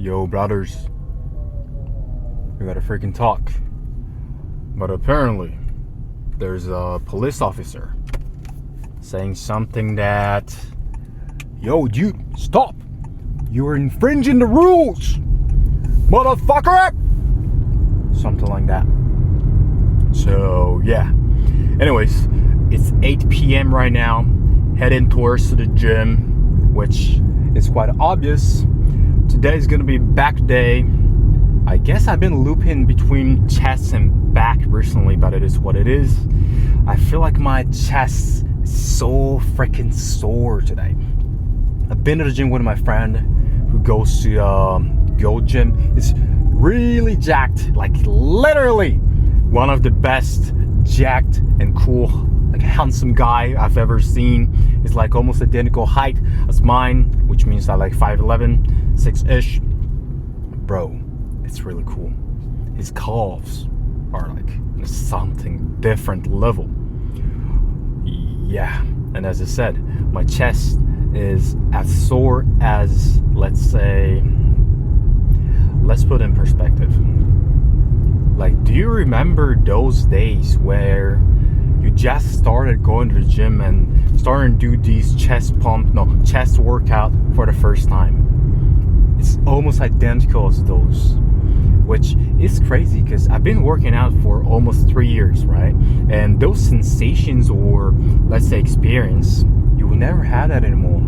Yo, brothers, we gotta freaking talk. But apparently, there's a police officer saying something that, yo, dude, stop! You're infringing the rules, motherfucker! Something like that. So, yeah. Anyways, it's 8 p.m. right now, heading towards the gym, which is quite obvious. Today's gonna be back day. I guess I've been looping between chest and back recently, but it is what it is. I feel like my chest is so freaking sore today. I've been to the gym with my friend who goes to Gold Gym. It's really jacked, like literally one of the best jacked and cool, like handsome guy I've ever seen. He's like almost identical height as mine, which means I like 5'11", 6-ish. Bro, it's really cool. His calves are like something different level. Yeah, and as I said, my chest is as sore as, let's put it in perspective. Like, do you remember those days where you just started going to the gym and starting to do these chest workout for the first time? It's almost identical as those, which is crazy because I've been working out for almost 3 years, right? And those sensations, or let's say experience, you will never have that anymore.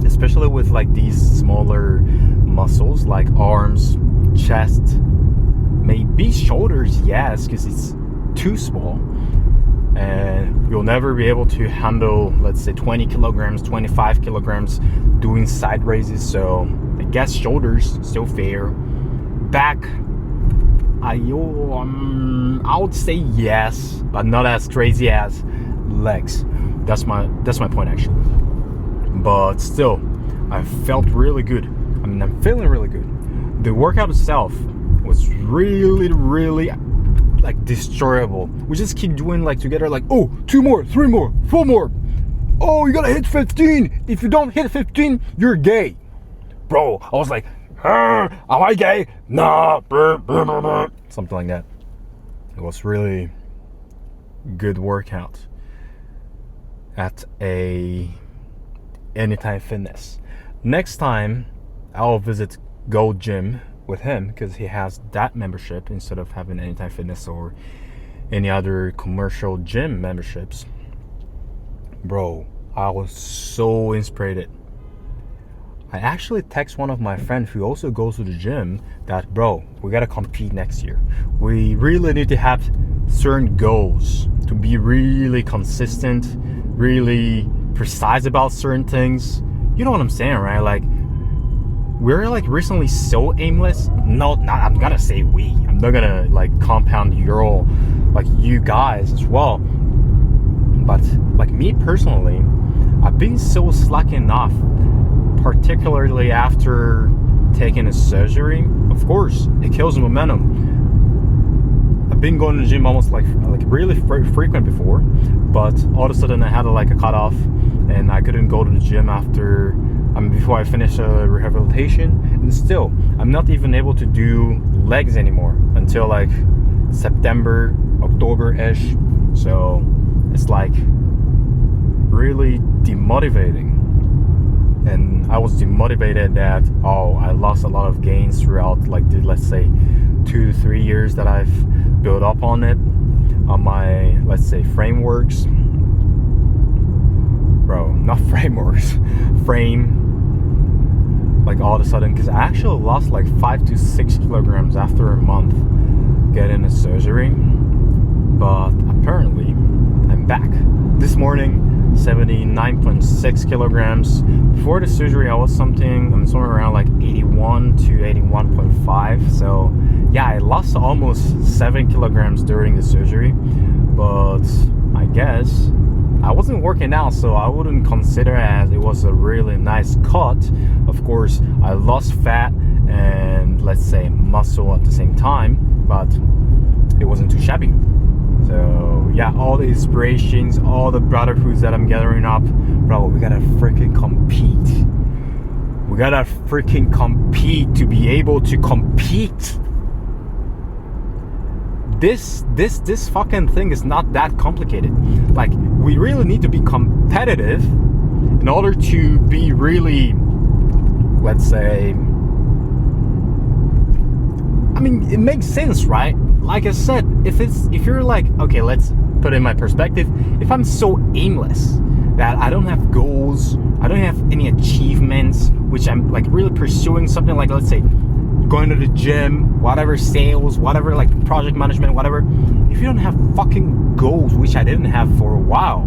Especially with like these smaller muscles like arms, chest, maybe shoulders, yes, because it's too small. And you'll never be able to handle, let's say, 20 kilograms, 25 kilograms doing side raises. So I guess shoulders still fair. Back, I would say yes, but not as crazy as legs. That's my point actually. But still, I felt really good. I mean, I'm feeling really good. The workout itself was really like destroyable. We just keep doing like together, like, oh, 2 more, 3 more, 4 more. Oh, you gotta hit 15. If you don't hit 15, you're gay. Bro, I was like, am I gay? Nah. Something like that. It was really good workout at a Anytime Fitness. Next time, I'll visit Gold Gym with him because he has that membership instead of having Anytime Fitness or any other commercial gym memberships. Bro, I was so inspired. I actually text one of my friends who also goes to the gym that, bro, we gotta compete next year. We really need to have certain goals to be really consistent, really precise about certain things. You know what I'm saying, right? Like, we're like recently so aimless. No, not I'm gonna say we. I'm not gonna like compound your, like, you guys as well. But like me personally, I've been so slacking off, particularly after taking a surgery. Of course, it kills momentum. I've been going to the gym almost like really frequent before, but all of a sudden I had like a cutoff, and I couldn't go to the gym before I finished rehabilitation. And still, I'm not even able to do legs anymore until like September, October-ish. So it's like really demotivating. And I was demotivated that, I lost a lot of gains throughout like the, let's say, 2 to 3 years that I've built up on it, on my, let's say, frameworks. Bro, not frameworks, like all of a sudden, because I actually lost like 5 to 6 kilograms after a month getting a surgery. But apparently, I'm back. This morning, 79.6 kilograms. Before the surgery, I was somewhere around like 81 to 81.5. So yeah, I lost almost 7 kilograms during the surgery. But I guess I wasn't working out, so I wouldn't consider as it was a really nice cut. Of course, I lost fat and, let's say, muscle at the same time, but it wasn't too shabby. So yeah, all the inspirations, all the brotherhoods that I'm gathering up, bro, we gotta freaking compete. We We gotta freaking compete to be able to compete. This fucking thing is not that complicated. Like, we really need to be competitive in order to be really, let's say, I mean, it makes sense, right? Like I said, if you're like, okay, let's put it in my perspective. If I'm so aimless that I don't have goals, I don't have any achievements, which I'm like really pursuing something like, let's say, going to the gym, whatever, sales, whatever, like project management, whatever. If you don't have fucking goals, which I didn't have for a while,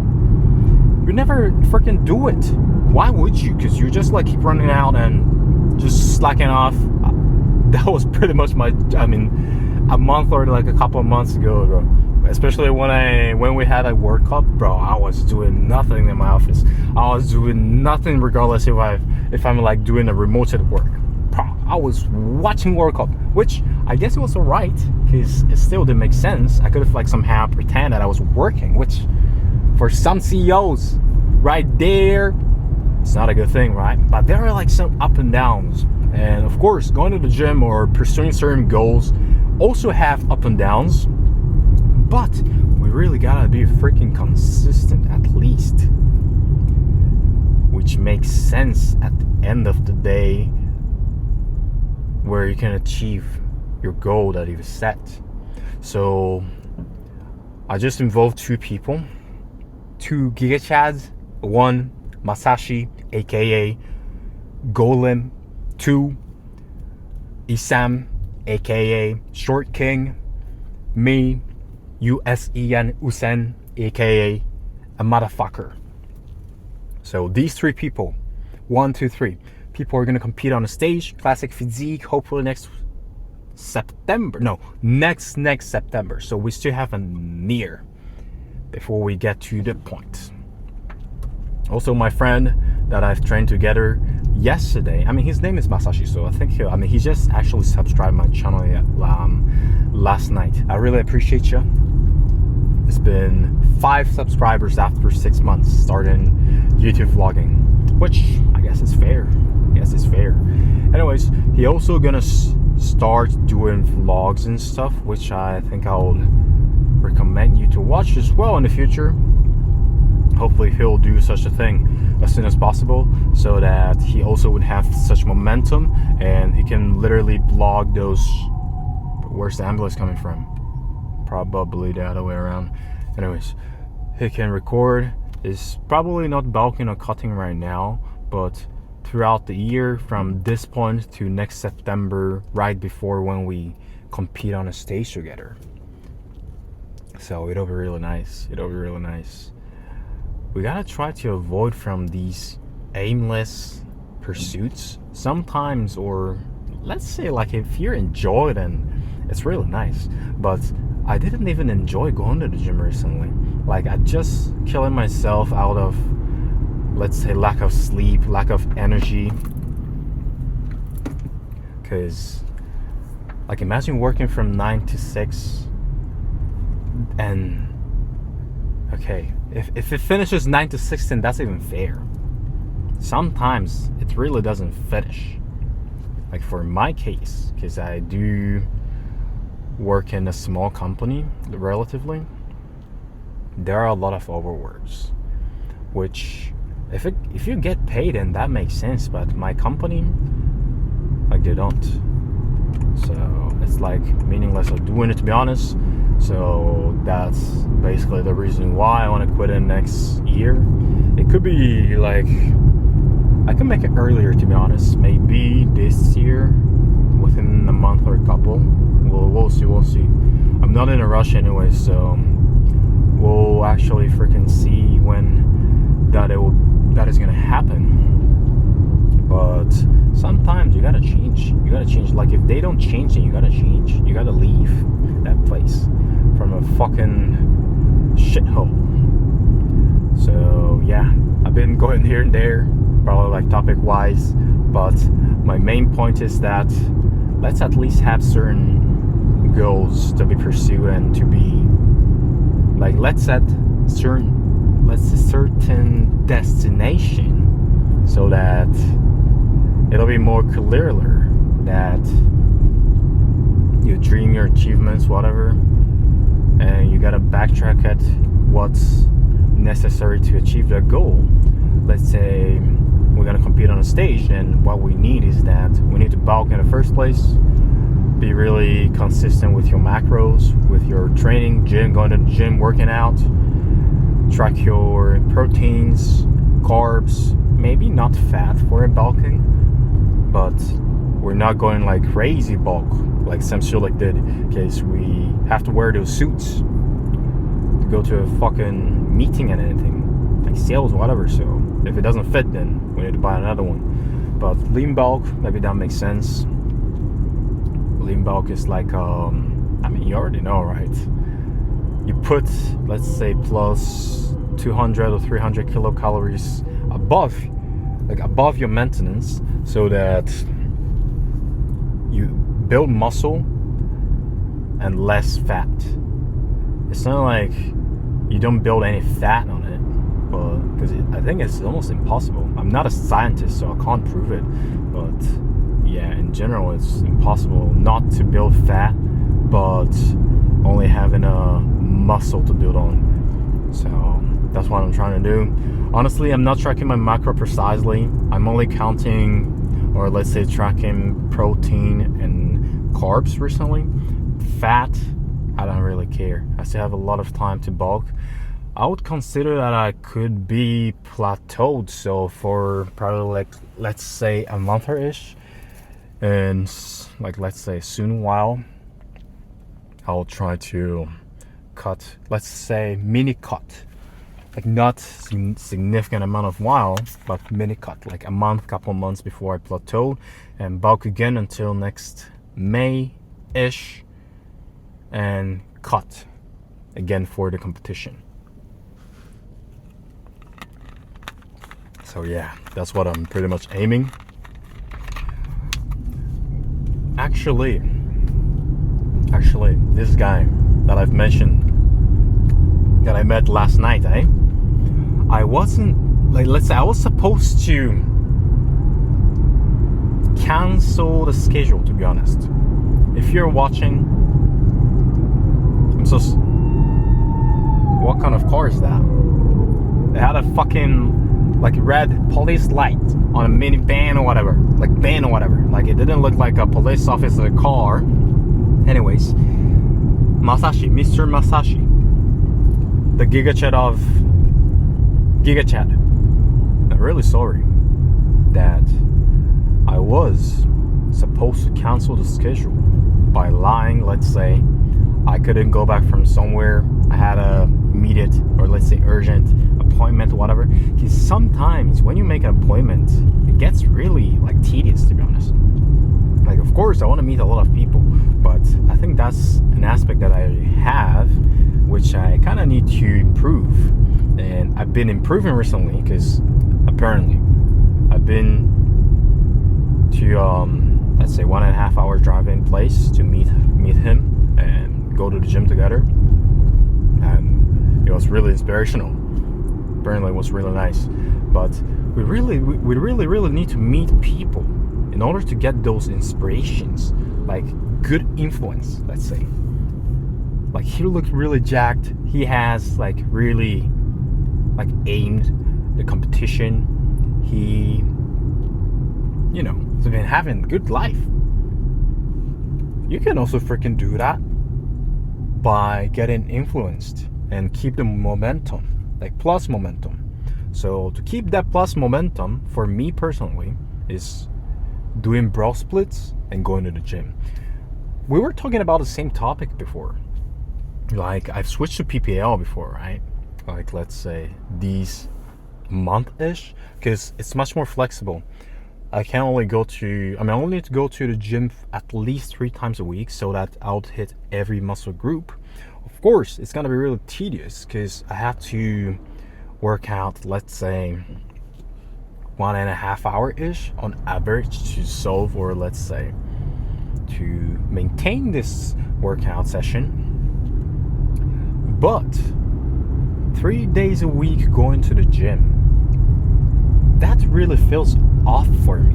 you never freaking do it. Why would you? Because you just like keep running out and just slacking off. That was pretty much a month or like a couple of months ago, bro. Especially when we had a World Cup, bro, I was doing nothing in my office. I was doing nothing regardless if I'm like doing a remote work. Bro, I was watching World Cup, which I guess it was alright, because it still didn't make sense. I could have like somehow pretend that I was working, which for some CEOs right there, it's not a good thing, right? But there are like some up and downs. And of course, going to the gym or pursuing certain goals also have up and downs. But we really gotta be freaking consistent at least. Which makes sense at the end of the day, where you can achieve your goal that you've set. So I just involved 2 people, 2 Giga Chads, 1 Masashi, aka Golem, 2 Isam, aka Short King, me, Usen, aka a motherfucker. So these 3 people, 1, 2, 3 people are gonna compete on a stage, Classic Physique, hopefully next September. So we still have a year before we get to the point. Also, my friend that I've trained together yesterday, I mean, his name is Masashi, so I think he just actually subscribed my channel last night. I really appreciate you. It's been 5 subscribers after 6 months starting YouTube vlogging, which I guess is fair. Anyways, he also gonna start doing vlogs and stuff, which I think I'll recommend you to watch as well in the future. Hopefully he'll do such a thing as soon as possible, so that he also would have such momentum and he can literally vlog those. Where's the ambulance coming from? Probably the other way around. Anyways, he can record. Is probably not bulking or cutting right now, but throughout the year, from this point to next September, right before when we compete on a stage together. So it'll be really nice. We gotta try to avoid from these aimless pursuits sometimes, or let's say like if you enjoy it, then it's really nice. But I didn't even enjoy going to the gym recently. Like, I just killing myself out of, let's say, lack of sleep, lack of energy. Because, like, imagine working from 9 to 6 and, okay, if it finishes 9 to 6, then that's even fair. Sometimes it really doesn't finish. Like for my case, because I do work in a small company, relatively, there are a lot of overworks, which if you get paid, then that makes sense, but my company, like, they don't. So it's like meaningless of doing it, to be honest. So that's basically the reason why I want to quit in next year. It could be like, I can make it earlier, to be honest. Maybe this year, within a month or a couple. We'll see. I'm not in a rush anyway, so we'll actually freaking see when that is gonna happen. But sometimes you gotta change. Like, if they don't change, then you gotta change. You gotta leave that place from a fucking shithole. So yeah, I've been going here and there, probably like topic wise, but my main point is that let's at least have certain goals to be pursued and to be like, let's set certain destination, so that it'll be more clearer that you dream your achievements, whatever, and you gotta backtrack at what's necessary to achieve that goal. Let's say we're gonna compete on a stage, and what we need is that we need to bulk in the first place, be really consistent with your macros, with your training, going to the gym, working out, track your proteins, carbs, maybe not fat for bulking, but we're not going like crazy bulk like Sam Sulek did, because we have to wear those suits to go to a fucking meeting and anything, like sales, whatever. So if it doesn't fit, then we need to buy another one. But lean bulk, maybe that makes sense. Lean bulk is like, I mean, you already know, right? You put, let's say, plus 200 or 300 kilocalories above your maintenance, so that you build muscle and less fat. It's not like you don't build any fat on it, but because I think it's almost impossible. I'm not a scientist, so I can't prove it, but yeah, in general, it's impossible not to build fat, but only having a muscle to build on. So that's what I'm trying to do. Honestly, I'm not tracking my macro precisely. I'm only counting, or let's say tracking protein and carbs recently. Fat, I don't really care. I still have a lot of time to bulk. I would consider that I could be plateaued, so for probably like, let's say a month or ish, and like, let's say soon while, I'll try to cut, let's say mini cut, like not significant amount of while, but mini cut, like a month, couple months before I plateau, and bulk again until next May-ish, and cut again for the competition. So yeah, that's what I'm pretty much aiming. Actually, this guy that I've mentioned, that I met last night, I wasn't, like, let's say I was supposed to cancel the schedule, to be honest. If you're watching, what kind of car is that? They had a fucking like red police light on a minivan or whatever, like van or whatever. Like it didn't look like a police officer car. Anyways, Masashi, Mr. Masashi, the GigaChat of GigaChat. I'm really sorry that I was supposed to cancel the schedule by lying. Let's say I couldn't go back from somewhere, I had a immediate, or let's say urgent appointment or whatever. Because sometimes when you make an appointment, it gets really like tedious, to be honest. Like, of course I want to meet a lot of people, but I think that's an aspect that I have, which I kind of need to improve. And I've been improving recently, because apparently I've been to let's say 1.5 hour driving place to meet him and go to the gym together, and it was really inspirational. Apparently it was really nice, but we really need to meet people in order to get those inspirations, like good influence, let's say. Like, he looked really jacked. He has like really like aimed the competition. He, you know, has been having good life. You can also freaking do that by getting influenced and keep the momentum, like plus momentum. So to keep that plus momentum, for me personally, is doing bro splits and going to the gym. We were talking about the same topic before. Like, I've switched to PPL before, right? Like, let's say these month-ish, because it's much more flexible. I only need to go to the gym at least 3 times a week, so that I'll hit every muscle group. Of course, it's gonna be really tedious, because I have to work out, let's say 1.5 hour-ish on average to solve, or let's say to maintain this workout session. But 3 days a week going to the gym, that really feels off for me.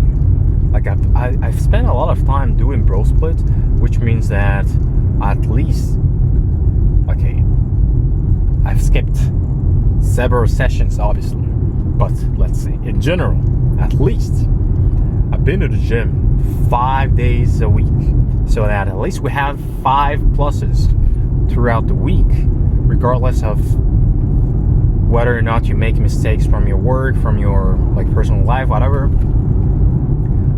Like I've spent a lot of time doing bro split, which means that at least, okay, I've skipped several sessions obviously, but let's say in general, at least I've been to the gym 5 days a week, so that at least we have 5 pluses throughout the week, regardless of whether or not you make mistakes from your work, from your like personal life, whatever.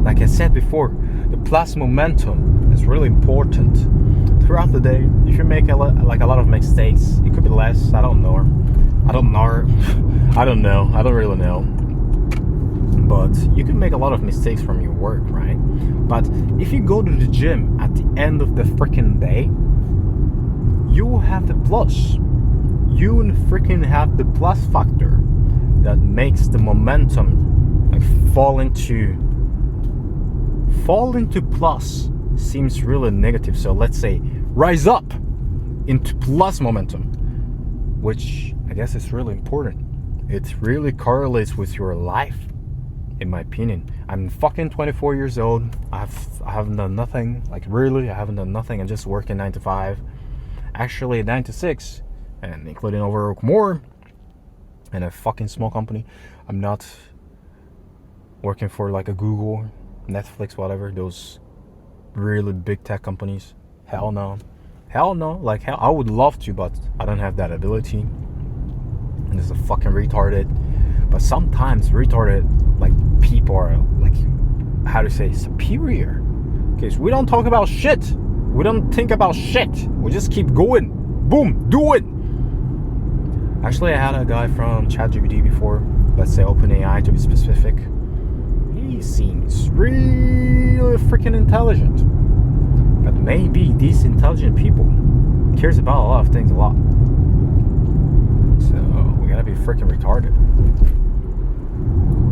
Like I said before, the plus momentum is really important throughout the day. If you make a lot of mistakes, it could be less. I don't know. I don't really know. But you can make a lot of mistakes from your work, right? But if you go to the gym at the end of the freaking day, you will have the plus. You will freaking have the plus factor that makes the momentum like fall into plus seems really negative. So let's say rise up into plus momentum, which I guess is really important. It really correlates with your life, in my opinion. I'm fucking 24 years old. I haven't done nothing. Like really, I haven't done nothing. I'm just working 9 to 5. Actually 9 to 6, and including overwork more. And a fucking small company. I'm not working for like a Google, Netflix, whatever, those really big tech companies. Hell no. Like hell, I would love to, but I don't have that ability. And this is a fucking retarded. But sometimes retarded like people are like, how to say, superior. Okay, so we don't talk about shit. We don't think about shit. We just keep going. Boom, do it. Actually, I had a guy from ChatGPT before. Let's say OpenAI to be specific. He seems really freaking intelligent. But maybe these intelligent people cares about a lot of things a lot. So we gotta be freaking retarded.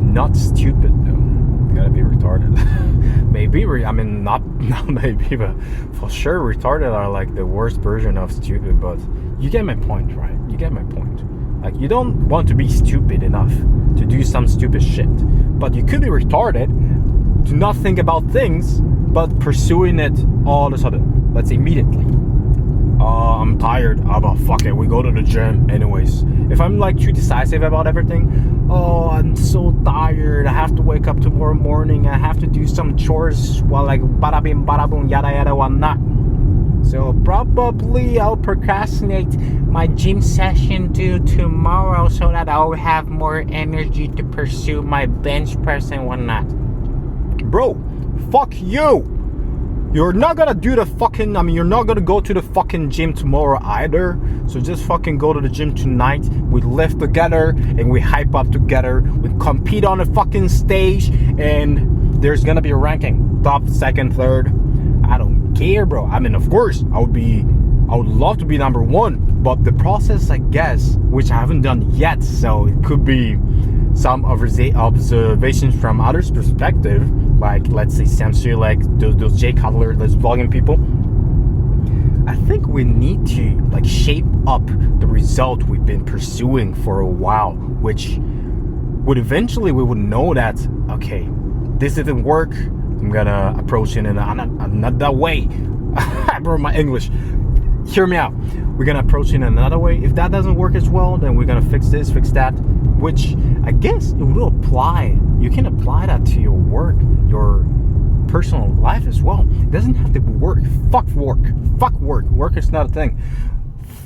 Not stupid though. We gotta be retarded. not maybe, but for sure retarded are like the worst version of stupid. But you get my point, right? You get my point. Like you don't want to be stupid enough to do some stupid shit, but you could be retarded to not think about things, but pursuing it all of a sudden. Let's say immediately. I'm tired. But fuck it, we go to the gym anyways. If I'm like too decisive about everything, I'm so tired. I have to wake up tomorrow morning. I have to do some chores while like bada bing, bada boom, yada yada, whatnot. So probably I'll procrastinate my gym session to tomorrow so that I'll have more energy to pursue my bench press and whatnot. Bro, fuck you. You're not gonna do the fucking, you're not gonna go to the fucking gym tomorrow either. So just fucking go to the gym tonight. We lift together and we hype up together. We compete on the fucking stage and there's gonna be a ranking. Top, second, third. I don't care, bro. Of course, I would love to be number 1. But the process, I guess, which I haven't done yet, so it could be some observations from others' perspective, like let's say Samsung, like those Jay Cutler, those vlogging people. I think we need to like shape up the result we've been pursuing for a while, which would eventually we would know that okay, this didn't work. I'm gonna approach it in another way. Bro, my English. Hear me out. We're gonna approach it in another way. If that doesn't work as well, then we're gonna fix this, fix that. Which I guess it will apply. You can apply that to your work, your personal life as well. It doesn't have to work. Fuck work. Fuck work. Work is not a thing.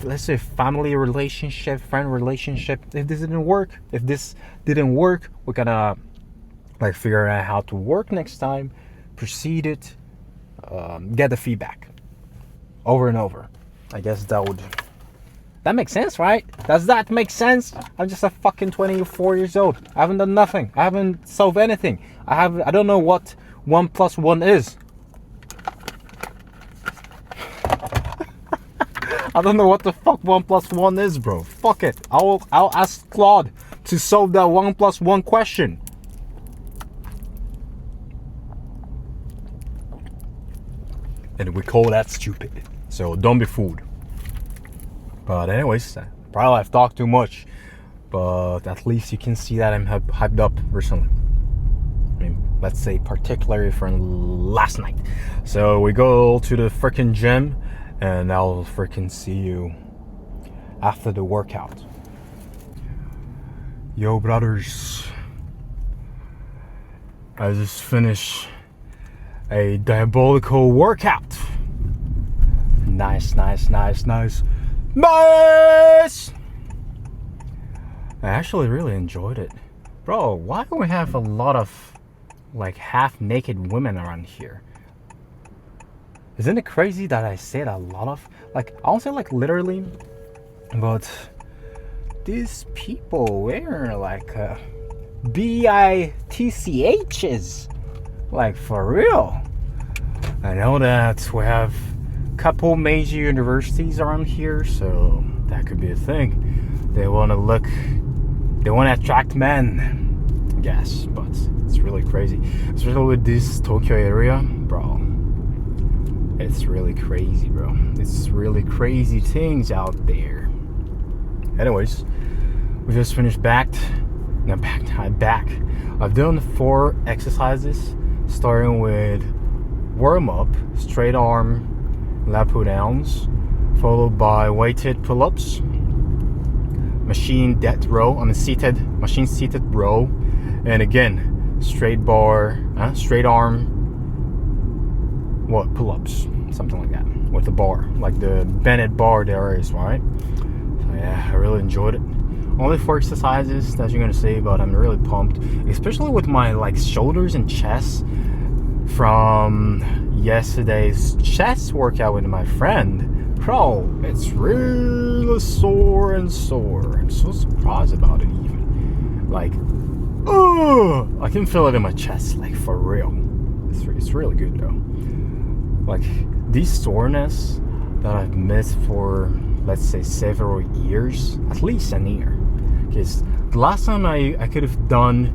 Let's say family relationship, friend relationship. If this didn't work, we're gonna like figure out how to work next time, proceed it, get the feedback over and over. I guess that makes sense, right? Does that make sense? I'm just a fucking 24 years old. I haven't done nothing. I haven't solved anything. I don't know what 1 + 1 is. I don't know what the fuck 1 + 1 is, bro. Fuck it. I'll ask Claude to solve that 1 + 1 question. And we call that stupid. So don't be fooled. But anyways, probably I've talked too much. But at least you can see that I'm hyped up recently. let's say particularly from last night. So we go to the freaking gym, and I'll freaking see you after the workout. Yo, brothers, I just finished a diabolical workout. Nice. I actually really enjoyed it. Bro, why do we have a lot of like half-naked women around here? Isn't it crazy that I said a lot of, like, I won't say like literally, but these people wear like BITCHs, like for real. I know that we have a couple major universities around here, so that could be a thing. They want to attract men, I guess, but it's really crazy, especially with this Tokyo area, bro. It's really crazy, bro. It's really crazy things out there. Anyways, we just finished back. I've done 4 exercises, starting with warm-up, straight arm lat pull downs, followed by weighted pull-ups, machine dead row, machine seated row, and again, straight arm, pull-ups, something like that, with the bar, like the Bennett bar there is, right? So yeah, I really enjoyed it. Only 4 exercises that you're gonna see, but I'm really pumped, especially with my like shoulders and chest from yesterday's chest workout with my friend. Bro, it's really sore. I'm so surprised about it even. Like, I can feel it in my chest, like for real. It's really good though. Like, these soreness that I've missed for, let's say, several years, at least a year. Because the last time I could have done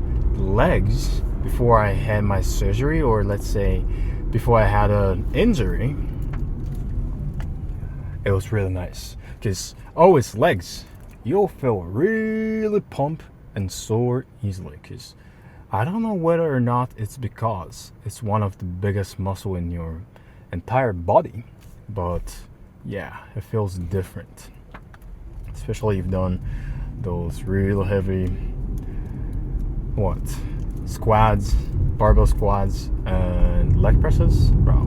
legs before I had my surgery, or let's say before I had an injury, it was really nice. Because always legs, you'll feel really pumped and sore easily. Because I don't know whether or not it's because it's one of the biggest muscle in your entire body, but yeah, it feels different, especially if you've done those real heavy squats, barbell squats, and leg presses, bro,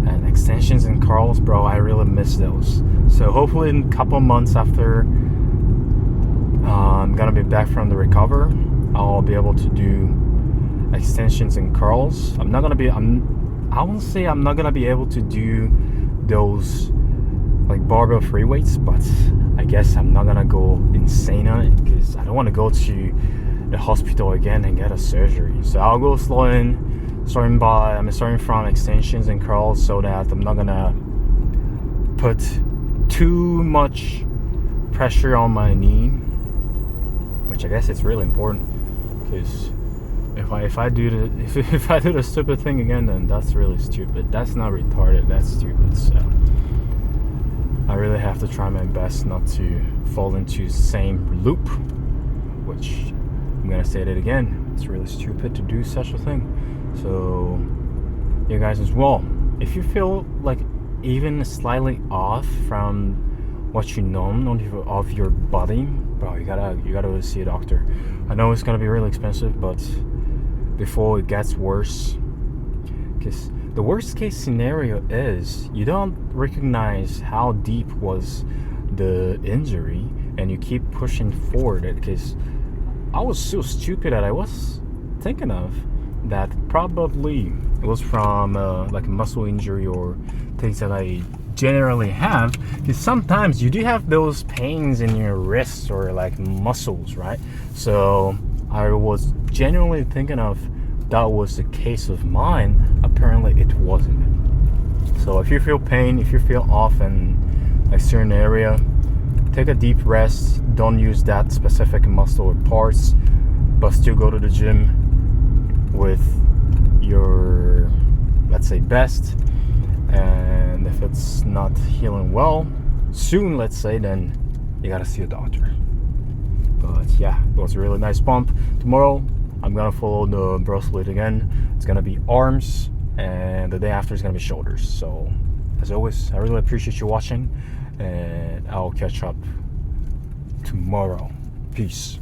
and extensions and curls, bro. I really miss those. So hopefully in a couple months after I'm gonna be back from the recover, I'll be able to do extensions and curls. I won't say I'm not gonna be able to do those like barbell free weights, but I guess I'm not gonna go insane on it because I don't want to go to the hospital again and get a surgery. So I'll go slow in, starting from extensions and curls, so that I'm not gonna put too much pressure on my knee, which I guess it's really important, because if I do the stupid thing again, then that's really stupid. That's not retarded, that's stupid. So I really have to try my best not to fall into the same loop, which I'm gonna say it again, it's really stupid to do such a thing. So you guys as well, if you feel like even slightly off from what you know of your body, bro, you gotta go see a doctor. I know it's gonna be really expensive, but before it gets worse, because the worst case scenario is you don't recognize how deep was the injury and you keep pushing forward it. Because I was so stupid that I was thinking of that probably it was from like a muscle injury or things that I generally have, because sometimes you do have those pains in your wrists or like muscles, right? So I was genuinely thinking of that was the case of mine. Apparently it wasn't. So if you feel pain, if you feel off in a certain area, take a deep rest. Don't use that specific muscle or parts, but still go to the gym with your, let's say, best. And if it's not healing well soon, let's say, then you gotta see a doctor. But yeah, it was a really nice pump. Tomorrow I'm gonna follow the bro split again. It's gonna be arms, and the day after is gonna be shoulders. So as always, I really appreciate you watching, and I'll catch up tomorrow. Peace.